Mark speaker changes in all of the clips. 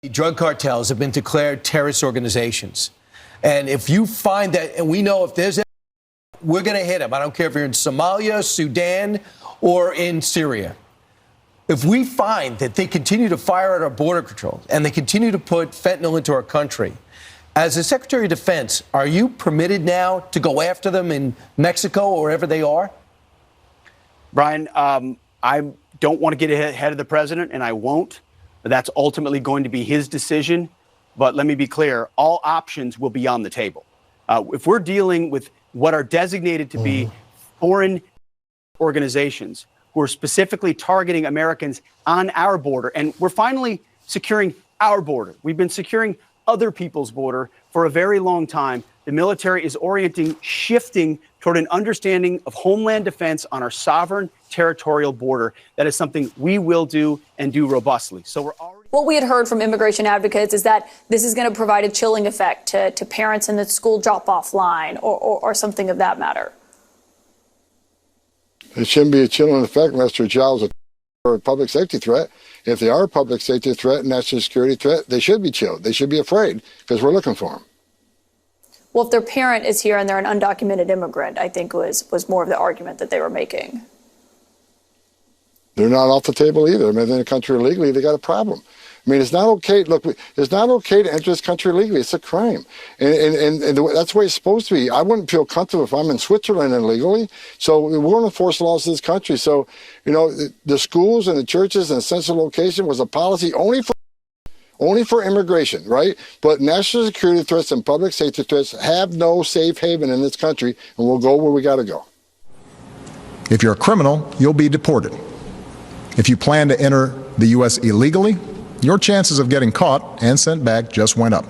Speaker 1: Drug cartels have been declared terrorist organizations. And if you find that, and we know if there's, we're going to hit them. I don't care if you're in Somalia, Sudan, or in Syria. If we find that they continue to fire at our border control and they continue to put fentanyl into our country, as the Secretary of Defense, are you permitted now to go after them in Mexico or wherever they are?
Speaker 2: Brian, I don't want to get ahead of the president, and I won't. That's ultimately going to be his decision. But let me be clear, all options will be on the table. If we're dealing with what are designated to be foreign organizations who are specifically targeting Americans on our border, and we're finally securing our border. We've been securing other people's border for a very long time. The military is shifting toward an understanding of homeland defense on our sovereign territorial border. That is something we will do and do robustly. So we're already.
Speaker 3: What we had heard from immigration advocates is that this is going to provide a chilling effect to parents in the school drop-off line or something of that matter.
Speaker 4: It shouldn't be a chilling effect unless their child is a public safety threat. If they are a public safety threat and national security threat, they should be chilled. They should be afraid because we're looking for them.
Speaker 3: Well, if their parent is here and they're an undocumented immigrant, I think was more of the argument that they were making.
Speaker 4: They're not off the table either. I mean, they're in the country illegally, they got a problem. I mean, it's not okay. Look, it's not okay to enter this country illegally. It's a crime. And that's the way it's supposed to be. I wouldn't feel comfortable if I'm in Switzerland illegally. So we're going to enforce laws in this country. So, you know, the schools and the churches and central location was a policy only for immigration, right? But national security threats and public safety threats have no safe haven in this country, and we'll go where we got to go.
Speaker 5: If you're a criminal, you'll be deported. If you plan to enter the U.S. illegally, your chances of getting caught and sent back just went up.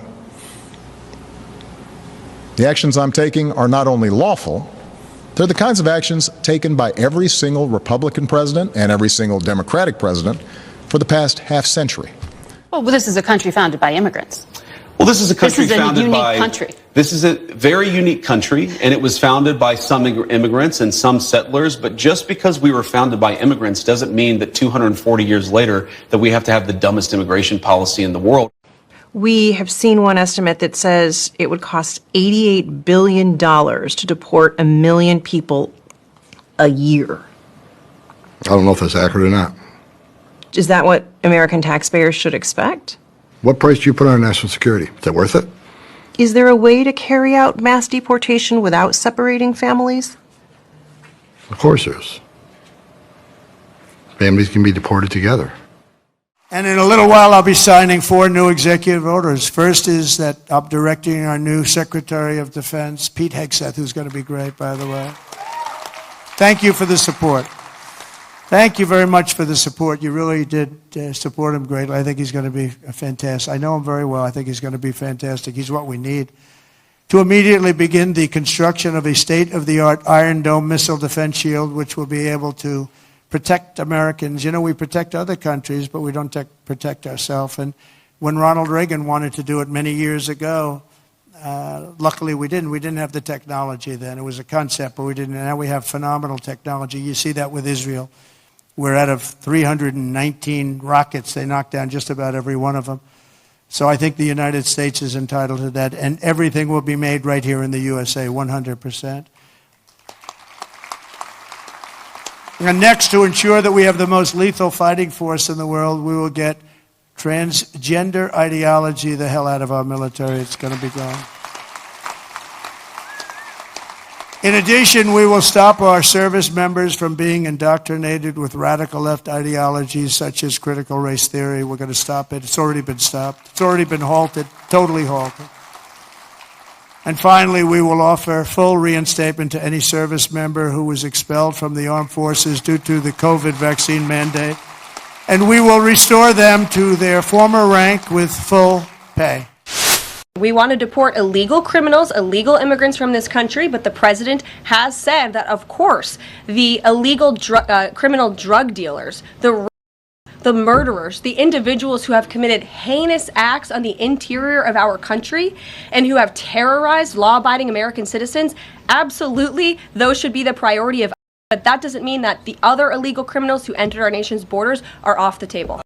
Speaker 5: The actions I'm taking are not only lawful, they're the kinds of actions taken by every single Republican president and every single Democratic president for the past half century.
Speaker 6: Well, this is a country founded by immigrants.
Speaker 7: Well, this is a country founded by.
Speaker 6: Country.
Speaker 7: This is a very unique country, and it was founded by some immigrants and some settlers. But just because we were founded by immigrants doesn't mean that 240 years later that we have to have the dumbest immigration policy in the world.
Speaker 8: We have seen one estimate that says it would cost $88 billion to deport 1 million people a year.
Speaker 4: I don't know if that's accurate or not.
Speaker 8: Is that what American taxpayers should expect?
Speaker 4: What price do you put on national security? Is that worth it?
Speaker 8: Is there a way to carry out mass deportation without separating families?
Speaker 4: Of course there is. Families can be deported together.
Speaker 9: And in a little while, I'll be signing 4 new executive orders. First is that I'm directing our new Secretary of Defense, Pete Hegseth, who's going to be great, by the way. Thank you for the support. Thank you very much for the support. You really did support him greatly. I think he's going to be fantastic. I know him very well. I think he's going to be fantastic. He's what we need to immediately begin the construction of a state-of-the-art Iron Dome missile defense shield, which will be able to protect Americans. You know, we protect other countries, but we don't protect ourselves. And when Ronald Reagan wanted to do it many years ago, luckily we didn't. We didn't have the technology then. It was a concept, but we didn't. And now we have phenomenal technology. You see that with Israel. We're out of 319 rockets. They knocked down just about every one of them. So I think the United States is entitled to that. And everything will be made right here in the USA, 100%. And next, to ensure that we have the most lethal fighting force in the world, we will get transgender ideology the hell out of our military. It's going to be gone. In addition, we will stop our service members from being indoctrinated with radical left ideologies such as critical race theory. We're going to stop it. It's already been stopped. It's already been halted, totally halted. And finally, we will offer full reinstatement to any service member who was expelled from the armed forces due to the COVID vaccine mandate. And we will restore them to their former rank with full pay.
Speaker 10: We want to deport illegal criminals, illegal immigrants from this country, but the president has said that, of course, the illegal criminal drug dealers, the murderers, the individuals who have committed heinous acts on the interior of our country and who have terrorized law-abiding American citizens, absolutely, those should be the priority of. But that doesn't mean that the other illegal criminals who entered our nation's borders are off the table.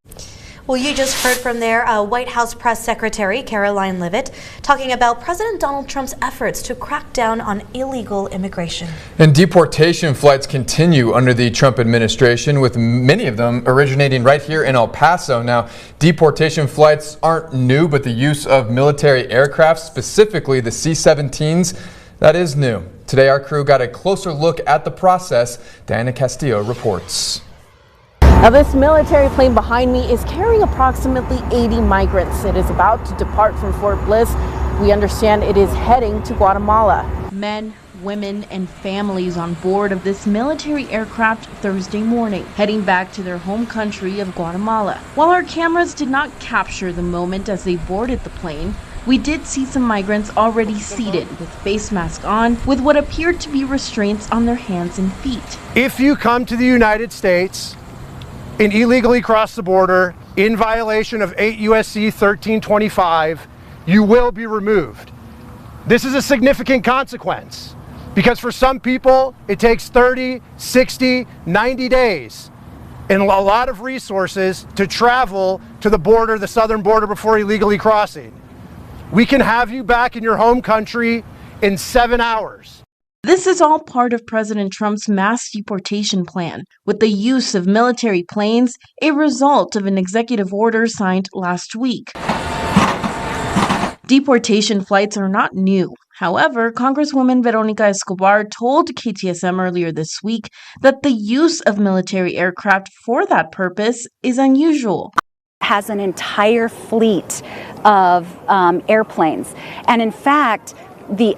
Speaker 11: Well, you just heard from their White House press secretary, Caroline Leavitt, talking about President Donald Trump's efforts to crack down on illegal immigration.
Speaker 12: And deportation flights continue under the Trump administration, with many of them originating right here in El Paso. Now, deportation flights aren't new, but the use of military aircraft, specifically the C-17s, that is new. Today, our crew got a closer look at the process. Diana Castillo reports.
Speaker 13: Now, this military plane behind me is carrying approximately 80 migrants. It is about to depart from Fort Bliss. We understand it is heading to Guatemala. Men, women, and families on board of this military aircraft Thursday morning, heading back to their home country of Guatemala. While our cameras did not capture the moment as they boarded the plane, we did see some migrants already seated with face masks on, with what appeared to be restraints on their hands and feet.
Speaker 14: If you come to the United States and illegally cross the border in violation of 8 U.S.C. 1325, you will be removed. This is a significant consequence because for some people it takes 30, 60, 90 days and a lot of resources to travel to the border, the southern border, before illegally crossing. We can have you back in your home country in 7 hours.
Speaker 13: This is all part of President Trump's mass deportation plan, with the use of military planes a result of an executive order signed last week. Deportation flights are not new. However, Congresswoman Veronica Escobar told KTSM earlier this week that the use of military aircraft for that purpose is unusual.
Speaker 15: Has an entire fleet of airplanes, and in fact, the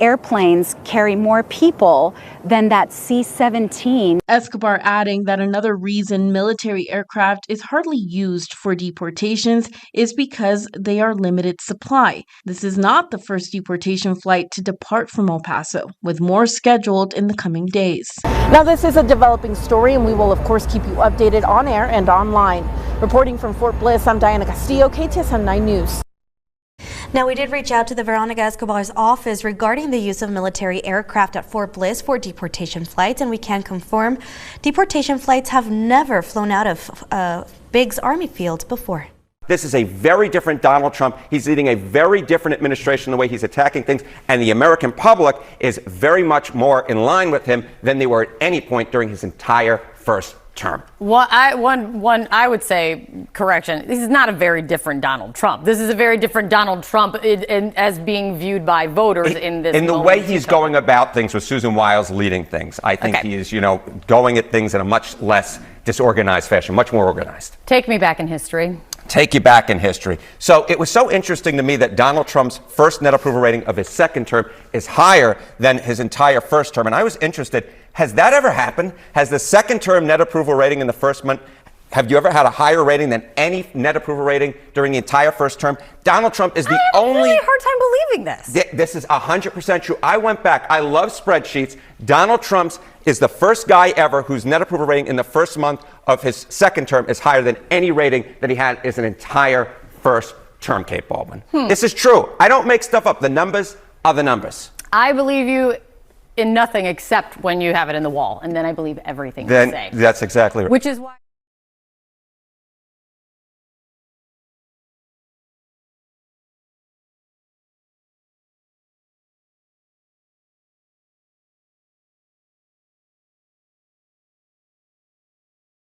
Speaker 15: airplanes carry more people than that C-17.
Speaker 13: Escobar adding that another reason military aircraft is hardly used for deportations is because they are limited supply. This is not the first deportation flight to depart from El Paso, with more scheduled in the coming days. Now, this is a developing story, and we will, of course, keep you updated on air and online. Reporting from Fort Bliss, I'm Diana Castillo, KTSM 9 News.
Speaker 11: Now, we did reach out to the Veronica Escobar's office regarding the use of military aircraft at Fort Bliss for deportation flights, and we can confirm deportation flights have never flown out of Biggs Army Field before.
Speaker 16: This is a very different Donald Trump. He's leading a very different administration, the way he's attacking things, and the American public is very much more in line with him than they were at any point during his entire first term.
Speaker 17: Well, I would say, correction, this is not a very different Donald Trump. This is a very different Donald Trump as being viewed by voters in this
Speaker 16: In the way he's going about things with Susan Wiles leading things, I think he is, going at things in a much less disorganized fashion, much more organized.
Speaker 17: Take me back in history.
Speaker 16: Take you back in history. So it was so interesting to me that Donald Trump's first net approval rating of his second term is higher than his entire first term. And I was interested, has that ever happened? Has the second term net approval rating in the first month, have you ever had a higher rating than any net approval rating during the entire first term? Donald Trump is the only...
Speaker 17: I have a really hard time believing this.
Speaker 16: This is 100% true. I went back. I love spreadsheets. Donald Trump is the first guy ever whose net approval rating in the first month of his second term is higher than any rating that he had as an entire first term, Kate Baldwin. This is true. I don't make stuff up. The numbers are the numbers.
Speaker 17: I believe you in nothing except when you have it in the wall, and then I believe everything you say.
Speaker 16: That's exactly right.
Speaker 17: Which is why...